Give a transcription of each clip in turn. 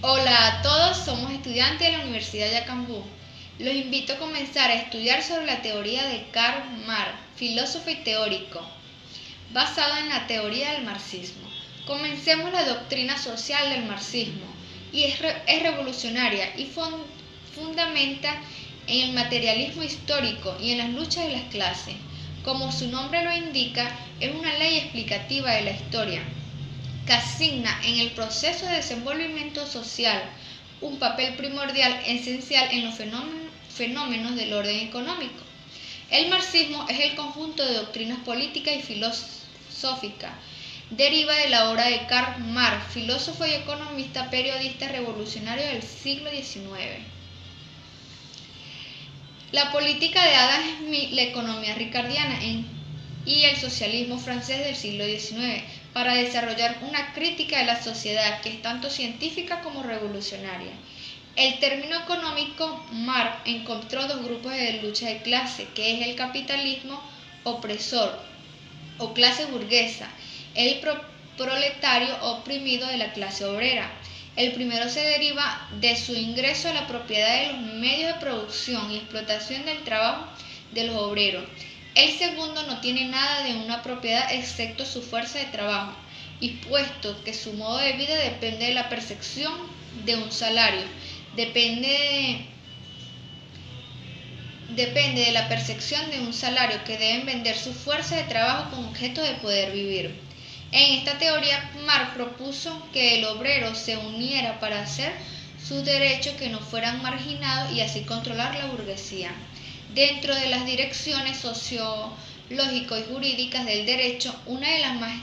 Hola a todos, somos estudiantes de la Universidad de Acambú. Los invito a comenzar a estudiar sobre la teoría de Karl Marx, filósofo y teórico, basado en la teoría del marxismo. Comencemos la doctrina social del marxismo y es revolucionaria y fundamenta en el materialismo histórico y en las luchas de las clases. Como su nombre lo indica, es una ley explicativa de la historia que asigna en el proceso de desenvolvimiento social un papel primordial esencial en los fenómenos del orden económico. El marxismo es el conjunto de doctrinas políticas y filosóficas. Deriva de la obra de Karl Marx, filósofo y economista periodista revolucionario del siglo XIX. La política de Adam Smith, la economía ricardiana y el socialismo francés del siglo XIX, para desarrollar una crítica de la sociedad que es tanto científica como revolucionaria. El término económico, Marx encontró dos grupos de lucha de clase, que es el capitalismo opresor o clase burguesa, el proletario oprimido de la clase obrera. El primero se deriva de su ingreso a la propiedad de los medios de producción y explotación del trabajo de los obreros. El segundo no tiene nada de una propiedad excepto su fuerza de trabajo, y puesto que su modo de vida depende de la percepción de un salario, depende de la percepción de un salario que deben vender su fuerza de trabajo con objeto de poder vivir. En esta teoría, Marx propuso que el obrero se uniera para hacer sus derechos que no fueran marginados y así controlar la burguesía. Dentro de las direcciones sociológicas y jurídicas del derecho, una de las más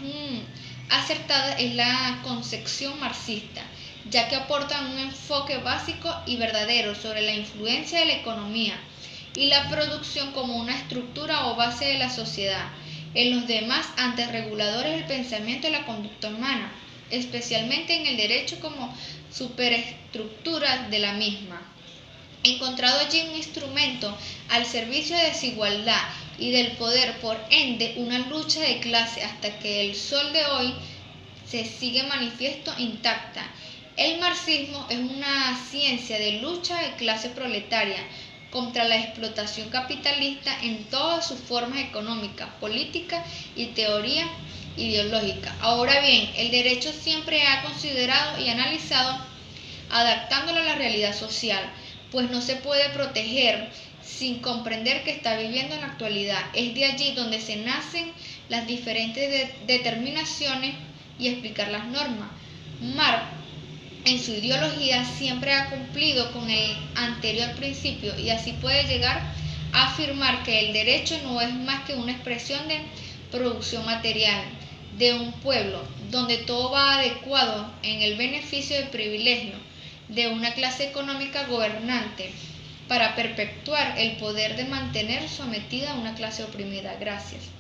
acertadas es la concepción marxista, ya que aporta un enfoque básico y verdadero sobre la influencia de la economía y la producción como una estructura o base de la sociedad, en los demás entes reguladores del pensamiento y la conducta humana, especialmente en el derecho como superestructura de la misma. Encontrado allí un instrumento al servicio de desigualdad y del poder, por ende una lucha de clase hasta que el sol de hoy se sigue manifiesto intacta. El marxismo es una ciencia de lucha de clase proletaria contra la explotación capitalista en todas sus formas económicas, políticas y teoría ideológica. Ahora bien, el derecho siempre ha considerado y analizado adaptándolo a la realidad social, pues no se puede proteger sin comprender que está viviendo en la actualidad. Es de allí donde se nacen las diferentes determinaciones y explicar las normas. Marx, en su ideología, siempre ha cumplido con el anterior principio y así puede llegar a afirmar que el derecho no es más que una expresión de producción material de un pueblo, donde todo va adecuado en el beneficio del privilegio de una clase económica gobernante para perpetuar el poder de mantener sometida a una clase oprimida. Gracias.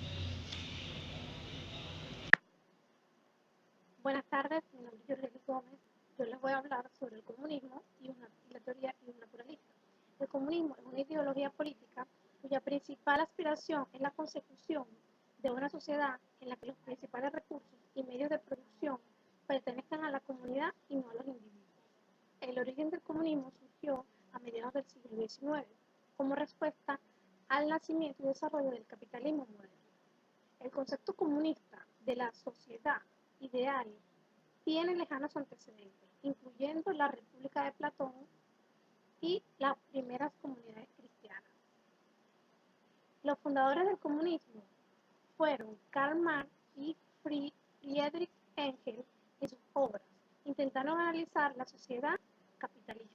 Buenas tardes, mi nombre es Yoreli Gómez. Yo les voy a hablar sobre el comunismo y la teoría y un naturalista. El comunismo es una ideología política cuya principal aspiración es la consecución de una sociedad en la que los principales recursos y medios de producción pertenezcan a la comunidad y no a los individuos. El origen del comunismo surgió a mediados del siglo XIX como respuesta al nacimiento y desarrollo del capitalismo moderno. El concepto comunista de la sociedad ideal tiene lejanos antecedentes, incluyendo la República de Platón y las primeras comunidades cristianas. Los fundadores del comunismo fueron Karl Marx y Friedrich Engels en sus obras. Intentaron analizar la sociedad capitalista.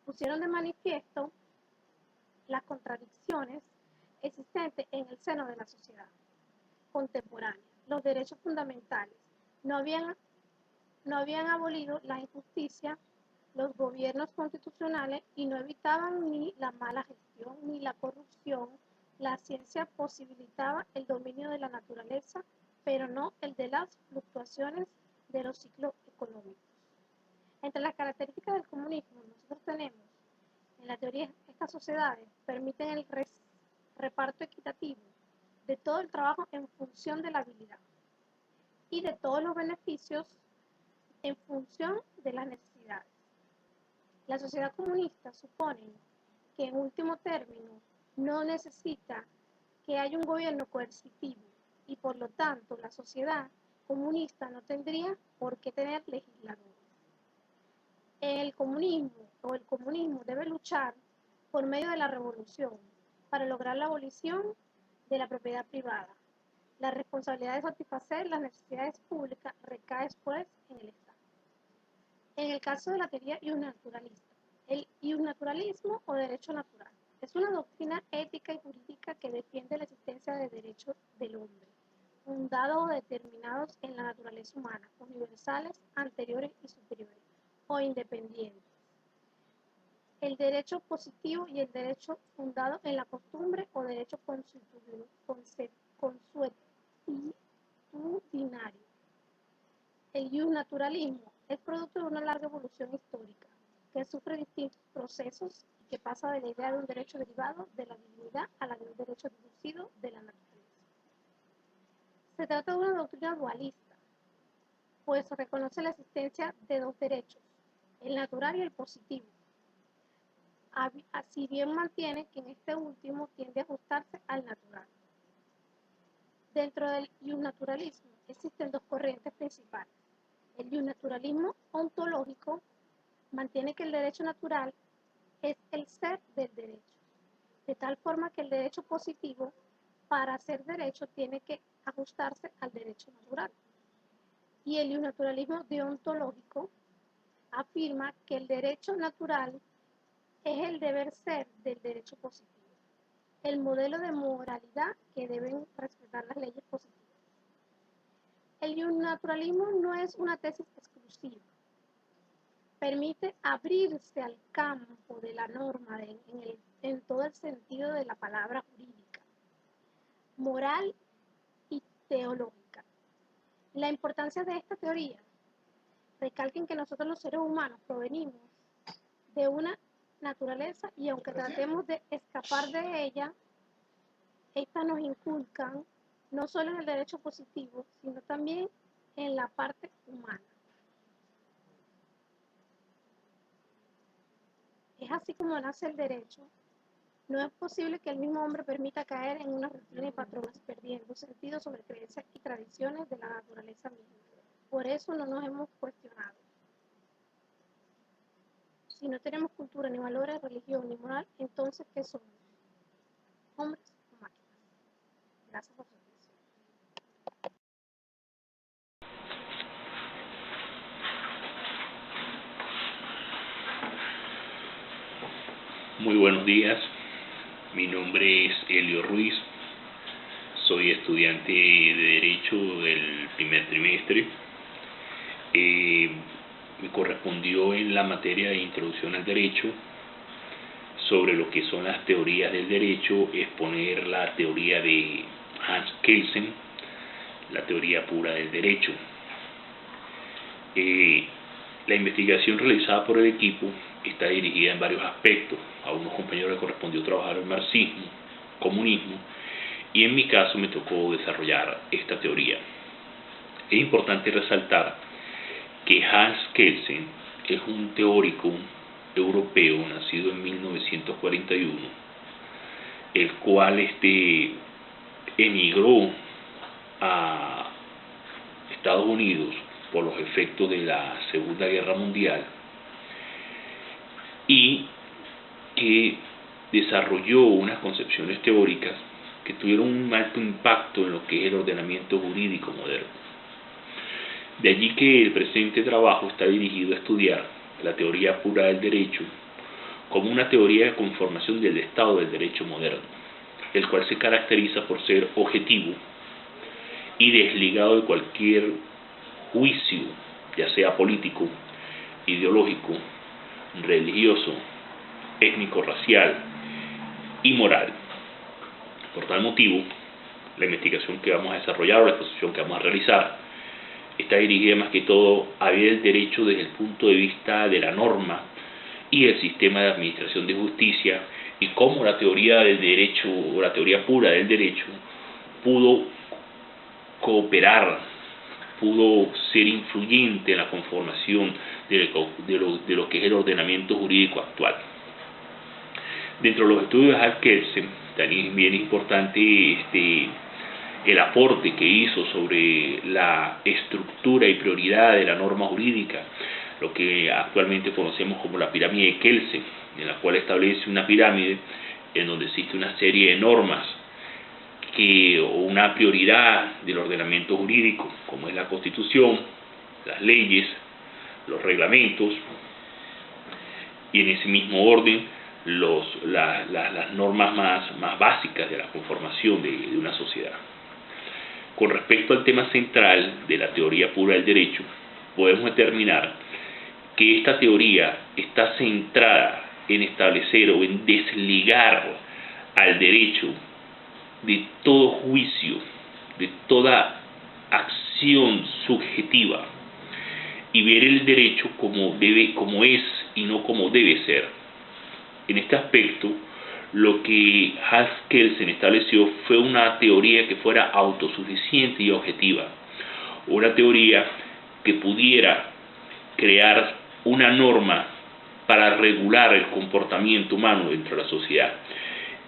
Pusieron de manifiesto las contradicciones existentes en el seno de la sociedad contemporánea. Los derechos fundamentales no habían abolido la injusticia, los gobiernos constitucionales y no evitaban ni la mala gestión ni la corrupción. La ciencia posibilitaba el dominio de la naturaleza, pero no el de las fluctuaciones de los ciclos económicos. Entre las características del comunismo, nosotros tenemos en la teoría estas sociedades permiten el reparto equitativo de todo el trabajo en función de la habilidad y de todos los beneficios en función de las necesidades. La sociedad comunista supone que en último término no necesita que haya un gobierno coercitivo y por lo tanto la sociedad comunista no tendría por qué tener legisladores. El comunismo debe luchar por medio de la revolución para lograr la abolición de la propiedad privada. La responsabilidad de satisfacer las necesidades públicas recae pues en el Estado. En el caso de la teoría iusnaturalista, el iusnaturalismo o derecho natural es una doctrina ética y jurídica que defiende la existencia de derechos del hombre, fundados o determinados en la naturaleza humana, universales, anteriores y superiores, o independientes. El derecho positivo y el derecho fundado en la costumbre o derecho consuetudinario. El iusnaturalismo es producto de una larga evolución histórica que sufre distintos procesos y que pasa de la idea de un derecho derivado de la divinidad a la de un derecho deducido de la naturaleza. Se trata de una doctrina dualista, pues reconoce la existencia de dos derechos, el natural y el positivo. Así bien mantiene que en este último tiende a ajustarse al natural. Dentro del iusnaturalismo existen dos corrientes principales. El iusnaturalismo ontológico mantiene que el derecho natural es el ser del derecho, de tal forma que el derecho positivo, para ser derecho, tiene que ajustarse al derecho natural. Y el iusnaturalismo deontológico afirma que el derecho natural es el deber ser del derecho positivo, el modelo de moralidad que deben respetar las leyes positivas. El iusnaturalismo no es una tesis exclusiva, permite abrirse al campo de la norma en todo el sentido de la palabra jurídica, moral y teológica. La importancia de esta teoría recalca en que nosotros los seres humanos provenimos de una naturaleza y aunque tratemos de escapar de ella, estas nos inculcan no solo en el derecho positivo, sino también en la parte humana. Es así como nace el derecho. No es posible que el mismo hombre permita caer en una rutina y patrones, perdiendo sentido sobre creencias y tradiciones de la naturaleza misma. Por eso no nos hemos cuestionado. Si no tenemos cultura, ni valores, religión, ni moral, entonces ¿qué somos? Hombres o máquinas. Gracias por su atención. Muy buenos días, mi nombre es Elio Ruiz, soy estudiante de Derecho del primer trimestre. Me correspondió en la materia de Introducción al Derecho, sobre lo que son las teorías del derecho, exponer la teoría de Hans Kelsen, la teoría pura del derecho. La investigación realizada por el equipo está dirigida en varios aspectos. A unos compañeros les correspondió trabajar el marxismo, comunismo, y en mi caso me tocó desarrollar esta teoría. Es importante resaltar que Hans Kelsen es un teórico europeo nacido en 1941, el cual emigró a Estados Unidos por los efectos de la Segunda Guerra Mundial y que desarrolló unas concepciones teóricas que tuvieron un alto impacto en lo que es el ordenamiento jurídico moderno. De allí que el presente trabajo está dirigido a estudiar la teoría pura del derecho como una teoría de conformación del Estado del derecho moderno, el cual se caracteriza por ser objetivo y desligado de cualquier juicio, ya sea político, ideológico, religioso, étnico-racial y moral. Por tal motivo, la investigación que vamos a desarrollar o la exposición que vamos a realizar está dirigida más que todo a ver el derecho desde el punto de vista de la norma y el sistema de administración de justicia y cómo la teoría del derecho o la teoría pura del derecho pudo cooperar, pudo ser influyente en la conformación de lo que es el ordenamiento jurídico actual. Dentro de los estudios de Hans Kelsen, también es importante el aporte que hizo sobre la estructura y prioridad de la norma jurídica, lo que actualmente conocemos como la pirámide de Kelsen, en la cual establece una pirámide en donde existe una serie de normas o una prioridad del ordenamiento jurídico, como es la Constitución, las leyes, los reglamentos, y en ese mismo orden las normas más básicas de la conformación de una sociedad. Con respecto al tema central de la teoría pura del derecho, podemos determinar que esta teoría está centrada en establecer o en desligar al derecho de todo juicio, de toda acción subjetiva, y ver el derecho como es y no como debe ser. En este aspecto, lo que Hans Kelsen estableció fue una teoría que fuera autosuficiente y objetiva, una teoría que pudiera crear una norma para regular el comportamiento humano dentro de la sociedad,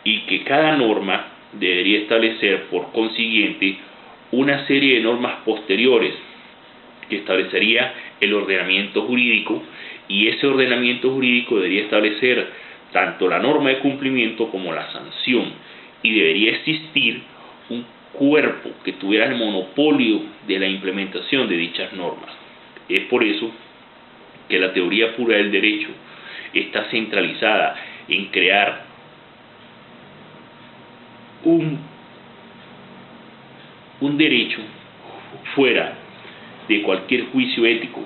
y que cada norma debería establecer, por consiguiente, una serie de normas posteriores que establecería el ordenamiento jurídico, y ese ordenamiento jurídico debería establecer tanto la norma de cumplimiento como la sanción, y debería existir un cuerpo que tuviera el monopolio de la implementación de dichas normas. Es por eso que la teoría pura del derecho está centralizada en crear un derecho fuera de cualquier juicio ético,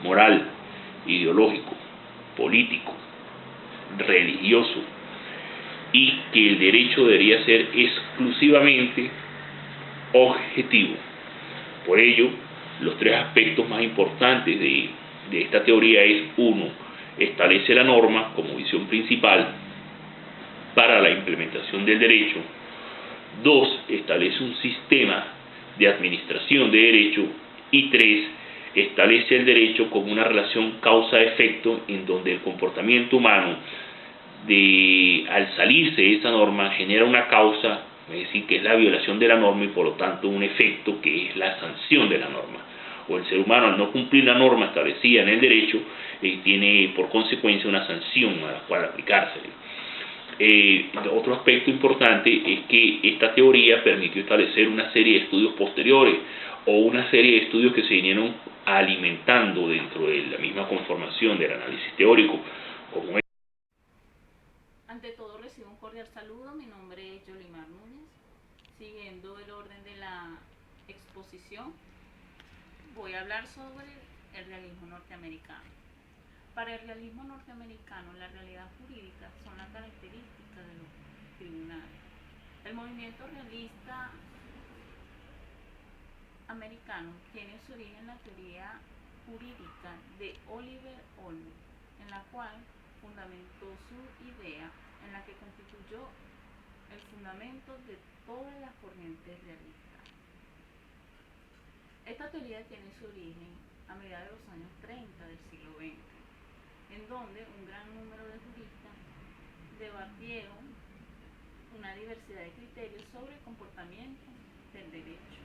moral, ideológico, político, religioso, y que el derecho debería ser exclusivamente objetivo. Por ello, los tres aspectos más importantes de esta teoría es: 1, establece la norma como visión principal para la implementación del derecho; 2, establece un sistema de administración de derecho; y 3, establece el derecho como una relación causa-efecto, en donde el comportamiento humano, al salirse de esa norma, genera una causa, es decir, que es la violación de la norma, y por lo tanto un efecto, que es la sanción de la norma. O el ser humano, al no cumplir la norma establecida en el derecho, tiene por consecuencia una sanción a la cual aplicársele. Otro aspecto importante es que esta teoría permitió establecer una serie de estudios posteriores, o una serie de estudios que se vinieron alimentando dentro de la misma conformación del análisis teórico, como es. Ante todo, recibo un cordial saludo. Mi nombre es Yolimar Núñez. Siguiendo el orden de la exposición, voy a hablar sobre el realismo norteamericano. Para el realismo norteamericano, la realidad jurídica son las características de los tribunales. El movimiento realista americano tiene su origen en la teoría jurídica de Oliver Olmsted, en la cual fundamentó su idea, en la que constituyó el fundamento de todas las corrientes realistas. Esta teoría tiene su origen a mediados de los años 30 del siglo XX, en donde un gran número de juristas debatieron una diversidad de criterios sobre el comportamiento del derecho.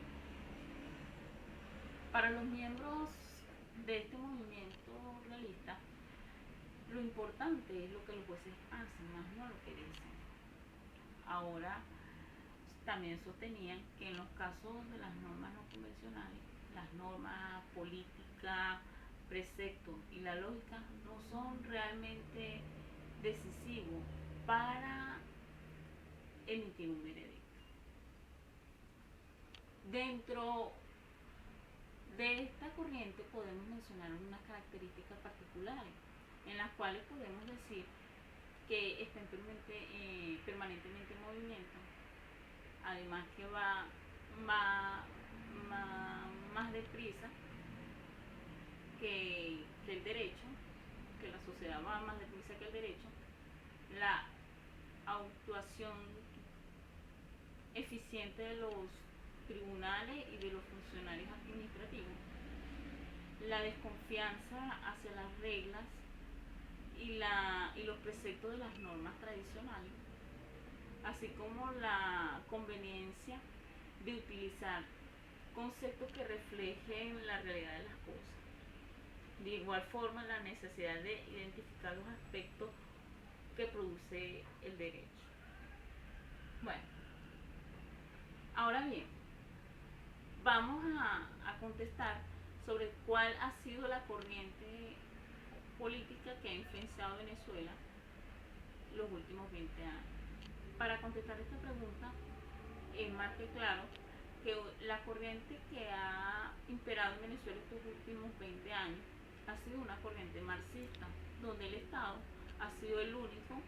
Para los miembros de este movimiento realista, lo importante es lo que los jueces hacen, más no lo que dicen. Ahora, también sostenían que en los casos de las normas no convencionales, las normas políticas, preceptos y la lógica no son realmente decisivos para emitir un veredicto. Dentro de esta corriente podemos mencionar unas características particulares, en las cuales podemos decir que están permanentemente en movimiento, además que va más deprisa que el derecho, que la sociedad va más deprisa que el derecho, la actuación eficiente de los tribunales y de los funcionarios administrativos, la desconfianza hacia las reglas y los preceptos de las normas tradicionales, así como la conveniencia de utilizar conceptos que reflejen la realidad de las cosas. De igual forma, la necesidad de identificar los aspectos que produce el derecho. Bueno, ahora bien, vamos a contestar sobre cuál ha sido la corriente política que ha influenciado a Venezuela los últimos 20 años. Para contestar esta pregunta, es más que claro que la corriente que ha imperado en Venezuela estos últimos 20 años ha sido una corriente marxista, donde el Estado ha sido el único,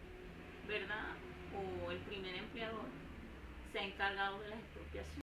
¿verdad?, o el primer empleador, se ha encargado de las expropiaciones.